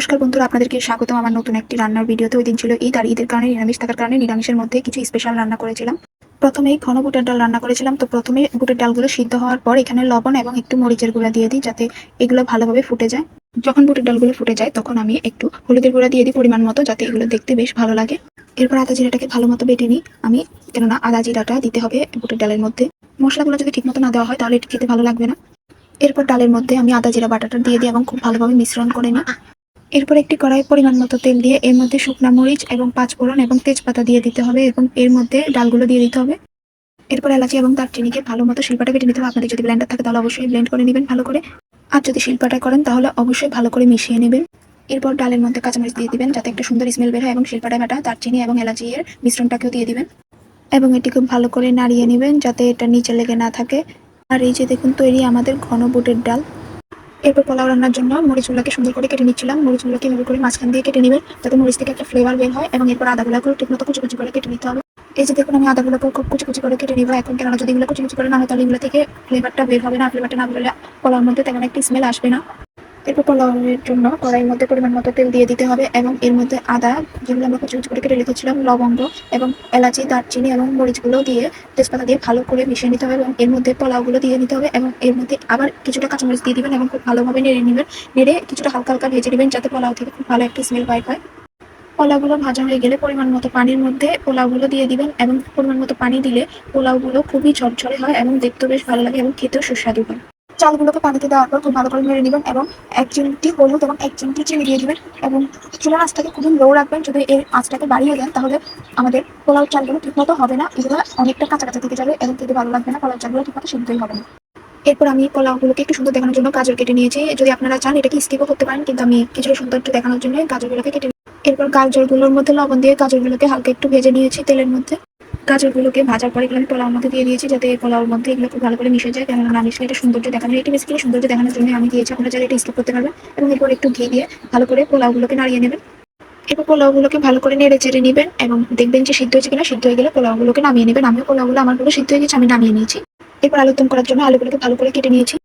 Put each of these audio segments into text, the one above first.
নমস্কার বন্ধুরা, আপনাদেরকে স্বাগতম আমার নতুন একটি রান্নার ভিডিওতে। ওই দিন ছিল ঈদ, আর ঈদের কারণে নিরামিষ থাকার কারণে নিরামিষের মধ্যে কিছু স্পেশাল রান্না করেছিলাম। প্রথমেই ঘন বুটের ডাল রান্না করেছিলাম। তো প্রথমে বুটের ডালগুলো সিদ্ধ হওয়ার পর এখানে লবণ এবং একটু মরিচের গুঁড়া দিয়ে দিই, যাতে এগুলো ভালোভাবে ফুটে যায়। যখন বুটের ডালগুলো ফুটে যায় তখন আমি একটু হলুদের গুঁড়া দিয়ে দিই পরিমাণ মতো, যাতে এগুলো দেখতে বেশ ভালো লাগে। এরপর আদা জিরাটাকে ভালো মতো বেটে নিই আমি, কেননা আদা জিরাটা দিতে হবে বুটের ডালের মধ্যে। মশলাগুলো যদি ঠিক মতো না দেওয়া হয় তাহলে এটা খেতে ভালো লাগবে না। এরপর ডালের মধ্যে আমি আদা জিরা বাটাটা দিয়ে দিই এবং খুব ভালোভাবে মিশ্রণ করে নিই। এরপর একটি কড়াই পরিমাণ মতো তেল দিয়ে এর মধ্যে শুকনা মরিচ এবং পাঁচফোড়ন এবং তেজপাতা দিয়ে দিতে হবে এবং এর মধ্যে ডালগুলো দিয়ে দিতে হবে। এরপর এলাচি এবং দারচিনিকে ভালো মতো শিলপাটা বেটে নিতে হবে। আপনাদের যদি ব্লেন্ডার থাকে তাহলে অবশ্যই ব্লেন্ড করে নেবেন ভালো করে, আর যদি শিলপাটায় করেন তাহলে অবশ্যই ভালো করে মিশিয়ে নেবেন। এরপর ডালের মধ্যে কাঁচামরিচ দিয়ে দিবেন, যাতে একটা সুন্দর স্মেল বের হয়, এবং শিলপাটায় বাটা দারচিনি এবং এলাচি এর মিশ্রণটাকেও দিয়ে দিবেন এবং এটি খুব ভালো করে নাড়িয়ে নেবেন যাতে এটা নিচে লেগে না থাকে। আর এই যে দেখুন, তৈরি আমাদের ঘন বুটের ডাল। এরপর পোলাও রান্নার জন্য মরিচগুলোকে সুন্দর করে কেটে নিচ্ছিলাম। মরিচগুলোকে এভাবে করে মাঝখান দিয়ে কেটে নেবেন, যাতে মরিচ থেকে একটা ফ্লেভার বের হয়, এবং এরপর আদাগুলোকেও ঠিকমতো কুচি কুচি করে কেটে নিতে হবে। এই যে দেখুন, আমি আদাগুলোকে খুব কুচি কুচি করে কেটে নিবো এখন, কেননা যদি এগুলো কুচি কুচি করে না হয় তাহলে এগুলো থেকে ফ্লেভারটা বের হবে না। ফ্লেভারটা না বেরোলে পোলাওর মধ্যে তেমন একটা স্মেল আসবে না। এরপর পোলাওয়ের জন্য কড়াইয়ের মধ্যে পরিমাণ মতো তেল দিয়ে দিতে হবে এবং এর মধ্যে আদা, যেগুলো আমরা কুচি কুচি করে কেটে রেখেছিলাম, লবঙ্গ এবং এলাচি, দারচিনি এবং মরিচগুলো দিয়ে, তেজপাতা দিয়ে ভালো করে মিশিয়ে নিতে হবে এবং এর মধ্যে পোলাওগুলো দিয়ে নিতে হবে এবং এর মধ্যে আবার কিছুটা কাঁচামরিচ দিয়ে দিবেন এবং খুব ভালোভাবে নেড়ে নেবেন। নেড়ে কিছুটা হালকা হালকা ভেজে নেবেন, যাতে পোলাও থেকে খুব ভালো একটা স্মেল বাইর হয়। পোলাওগুলো ভাজা হয়ে গেলে পরিমাণ মতো পানির মধ্যে পোলাওগুলো দিয়ে দিবেন এবং পরিমাণ মতো পানি দিলে পোলাওগুলো খুবই ঝরঝরে হয় এবং দেখতেও বেশ ভালো লাগে এবং খেতেও সুস্বাদু হয়। চালগুলোকে পানিতে দেওয়ার পর খুব ভালো করে নেড়ে নেবেন এবং 1 চিমটি হলুদ এবং 1 চিমটি চিনি দিয়ে দিবেন এবং চুলার আঁচটাকে খুবই লো রাখবেন। যদি এর আঁচটাকে বাড়িয়ে দেন তাহলে আমাদের পোলাও চালগুলো ঠিকমতো হবে না, এগুলো অনেকটা কাঁচা কাঁচা থেকে যাবে এবং খেতে ভালো লাগবে না, পোলাও চালগুলো ঠিকমতো সিদ্ধই হবে না। এরপর আমি পোলাওগুলোকে একটু সুন্দর দেখানোর জন্য গাজর কেটে নিয়েছি। যদি আপনারা চান এটাকে স্কিপও করতে পারেন, কিন্তু আমি কিছুটা সুন্দর একটু দেখানোর জন্য গাজরগুলোকে কেটে। এরপর গাজরগুলোর মধ্যে লবণ দিয়ে গাজরগুলোকে হালকা একটু ভেজে নিয়েছি তেলের মধ্যে। গাজরগুলোকে ভাজার পরে এগুলো আমি পোলাওর মধ্যে দিয়ে দিয়েছি, যাতে পোলাওর মধ্যে এগুলো খুব ভালো করে মিশে যায়, কেননা না মিশলে এটা সৌন্দর্য দেখানো, এটি বেসিক্যালি সৌন্দর্য দেখানোর জন্য আমি দিয়েছি। আপনারা চাইলে এটা স্কিপ করতে পারবেন এবং এরপর একটু ঘি দিয়ে ভালো করে পোলাওগুলোকে নাড়িয়ে নেবেন। এরপর পোলাওগুলোকে ভালো করে নেড়ে চেড়ে নেবেন এবং দেখবেন যে সিদ্ধ হয়েছে কিনা। সিদ্ধ হয়ে গেলে পোলাওগুলোকে নামিয়ে নেবেন। আমিও পোলাওগুলো আমার গুলো সিদ্ধ হয়ে গেছে, আমি নামিয়ে নিয়েছি। এরপর আলুর দম করার জন্য আলুগুলোকে ভালো করে কেটে নিয়েছি।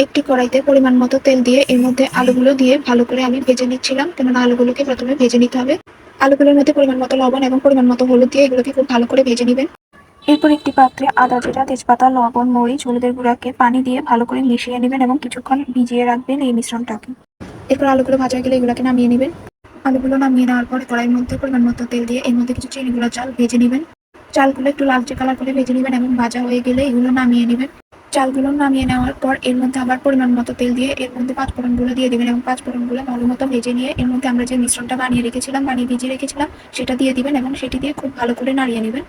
একটি কড়াইতে পরিমাণ মতো তেল দিয়ে এর মধ্যে আলুগুলো দিয়ে ভালো করে আমি ভেজে নিচ্ছিলাম, কেননা আলুগুলোকে প্রথমে ভেজে নিতে হবে। আলুগুলোর মধ্যে পরিমাণ মতো লবণ এবং পরিমাণ মতো হলুদ দিয়ে এগুলোকে খুব ভালো করে ভেজে নেবেন। এরপর একটি পাত্রে আদা জিরা তেজপাতা লবণ মরিচ হলুদের গুঁড়াকে পানি দিয়ে ভালো করে মিশিয়ে নেবেন এবং কিছুক্ষণ ভিজিয়ে রাখবেন এই মিশ্রণটাকে। এরপর আলুগুলো ভাজা হয়ে গেলে এগুলোকে নামিয়ে নেবেন। আলুগুলো নামিয়ে নেওয়ার পর কড়াইয়ের মধ্যে পরিমাণ মতো তেল দিয়ে এর মধ্যে কিছু চিনি গুঁড়া চাল ভেজে নেবেন। চালগুলো একটু লালচে কালার করে ভেজে নেবেন এবং ভাজা হয়ে গেলে এগুলো নামিয়ে নেবেন। চালগুলো নামিয়ে নেওয়ার পর এর মধ্যে আবার পরিমাণ মতো তেল দিয়ে এর মধ্যে পাঁচফোড়নগুলো দিয়ে দিবেন এবং পাঁচফোড়নগুলো ভালো মতো ভেজে নিয়ে এর মধ্যে আমরা যে মিশ্রণটা বানিয়ে ভিজিয়ে রেখেছিলাম সেটা দিয়ে দিবেন এবং সেটি দিয়ে খুব ভালো করে নাড়িয়ে নেবেন।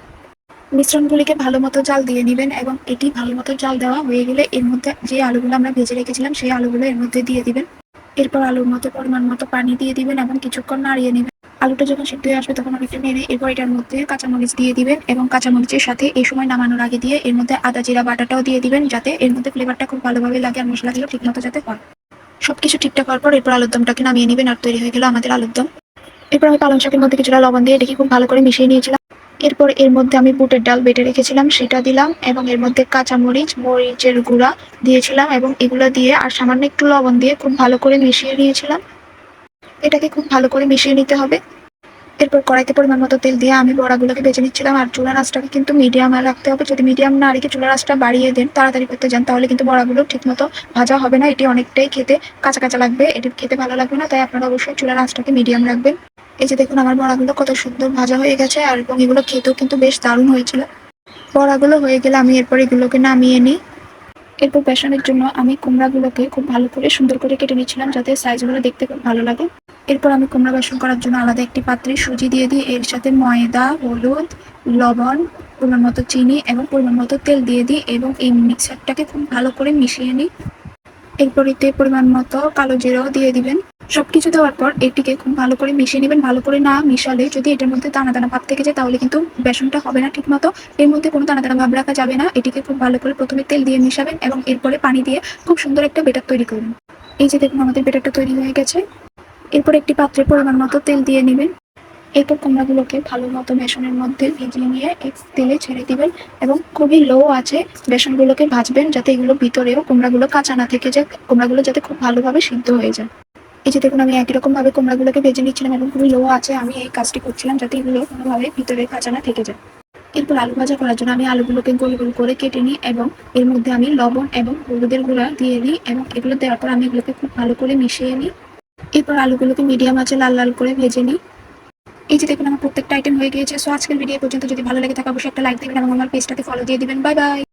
মিশ্রণগুলিকে ভালো মতো জাল দিয়ে নেবেন এবং এটি ভালো মতো জাল দেওয়া হয়ে গেলে এর মধ্যে যে আলুগুলো আমরা ভেজে রেখেছিলাম সেই আলুগুলো এর মধ্যে দিয়ে দিবেন। এরপর আলুর মধ্যে পরিমাণ মতো পানি দিয়ে দিবেন এবং কিছুক্ষণ নাড়িয়ে নেবেন। আলুটা যখন সিদ্ধ হয়ে আসবে তখন অনেকটা নেড়ে এরপর এটার মধ্যে কাঁচামরিচ দিয়ে দিবেন এবং কাঁচামরিচের সাথে এই সময় নামানোর আগে দিয়ে এর মধ্যে আদা জিরা বাটাটাও দিয়ে দিবেন, যাতে এর মধ্যে ফ্লেভারটা খুব ভালোভাবে লাগে আর মশলাগুলো ঠিক মতো যাতে হয়। সবকিছু ঠিকঠাক হওয়ার পর এরপর আলুর দমটাকে নামিয়ে নেবেন আর তৈরি হয়ে গেল আমাদের আলুর দম। এরপর আমি পালং শাকের মধ্যে কিছুটা লবণ দিয়ে এটাকে খুব ভালো করে মিশিয়ে নিয়েছিলাম। এরপর এর মধ্যে আমি বুটের ডাল বেটে রেখেছিলাম সেটা দিলাম এবং এর মধ্যে কাঁচামরিচ মরিচের গুঁড়া দিয়েছিলাম এবং এগুলো দিয়ে আর সামান্য একটু লবণ দিয়ে খুব ভালো করে মিশিয়ে নিয়েছিলাম। এটাকে খুব ভালো করে মিশিয়ে নিতে হবে। এরপর কড়াইতে পরিমাণ মতো তেল দিয়ে আমি বড়াগুলোকে ভেজে নিচ্ছিলাম আর চুলার আঁচটাকে কিন্তু মিডিয়াম রাখতে হবে। যদি মিডিয়াম না রেখে চুলার আঁচটা বাড়িয়ে দেন, তাড়াতাড়ি করতে যান, তাহলে কিন্তু বড়াগুলো ঠিকমতো ভাজা হবে না, এটি অনেকটাই খেতে কাঁচা কাঁচা লাগবে, এটি খেতে ভালো লাগবে না। তাই আপনারা অবশ্যই চুলার আঁচটাকে মিডিয়াম রাখবেন। এই যে দেখুন, আমার বড়াগুলো কত সুন্দর ভাজা হয়ে গেছে আর এবং এগুলো খেতেও কিন্তু বেশ দারুণ হয়েছিল। বড়াগুলো হয়ে গেলে আমি এরপর এগুলোকে নামিয়ে নিই। এরপর বেসনের জন্য আমি কুমড়াগুলোকে খুব ভালো করে সুন্দর করে কেটে নিচ্ছিলাম, যাতে সাইজগুলো দেখতে খুব ভালো লাগে। এরপর আমি কুমড়া বেসন করার জন্য আলাদা একটি পাত্রে সুজি দিয়ে দিই, এর সাথে ময়দা হলুদ লবণ পরিমাণ মতো চিনি এবং পরিমাণ মতো তেল দিয়ে দিই এবং এই মিক্সারটাকে খুব ভালো করে মিশিয়ে নিই। এরপর এতে পরিমাণ মতো কালো জিরাও দিয়ে দিবেন। সবকিছু দেওয়ার পর এটিকে খুব ভালো করে মিশিয়ে নেবেন। ভালো করে না মিশালে যদি এটার মধ্যে দানা দানা ভাব থেকে যায় তাহলে কিন্তু বেসনটা হবে না ঠিক মতো। এর মধ্যে কোনো দানা দানা ভাব রাখা যাবে না। এটিকে খুব ভালো করে প্রথমে তেল দিয়ে মিশাবেন এবং এরপরে পানি দিয়ে খুব সুন্দর একটা বেটার তৈরি করবেন। এই যে দেখুন, আমাদের বেটারটা তৈরি হয়ে গেছে। এরপর একটি পাত্রে পরিমাণ মতো তেল দিয়ে নেবেন। এরপর কুমড়াগুলোকে ভালো মতো বেসনের মধ্যে ভিজিয়ে নিয়ে তেলে ছেড়ে দিবেন এবং খুবই লো আছে বেসনগুলোকে ভাজবেন, যাতে এগুলো ভিতরেও কুমড়াগুলো কাঁচা না থেকে যায়, কুমড়াগুলো যাতে খুব ভালোভাবে সিদ্ধ হয়ে যায়। এই যে দেখুন আমি একই রকম ভাবে কুমড়াগুলোকে ভেজে নিচ্ছিলাম এবং খুবই লো আছে আমি এই কাজটি করছিলাম যাতে এগুলো কোনোভাবে ভিতরে কাঁচা না থেকে যায়। এরপর আলু ভাজা করার জন্য আমি আলুগুলোকে গোল গোল করে কেটে নিই এবং এর মধ্যে আমি লবণ এবং হলুদের গুঁড়া দিয়ে নিই এবং এগুলো দেওয়ার পর আমি এগুলোকে খুব ভালো করে মিশিয়ে নিই। এরপর আলুগুলোকে মিডিয়াম আঁচে লাল লাল করে ভেজে নিই। এই যে দেখুন আমার প্রত্যেকটা আইটেম হয়ে গিয়েছে। সো আজকের ভিডিও পর্যন্ত যদি ভালো লেগে থাকে অবশ্যই একটা লাইক দিবেন এবং আমার পেজটাকে ফলো দিয়ে দিবেন। Bye bye.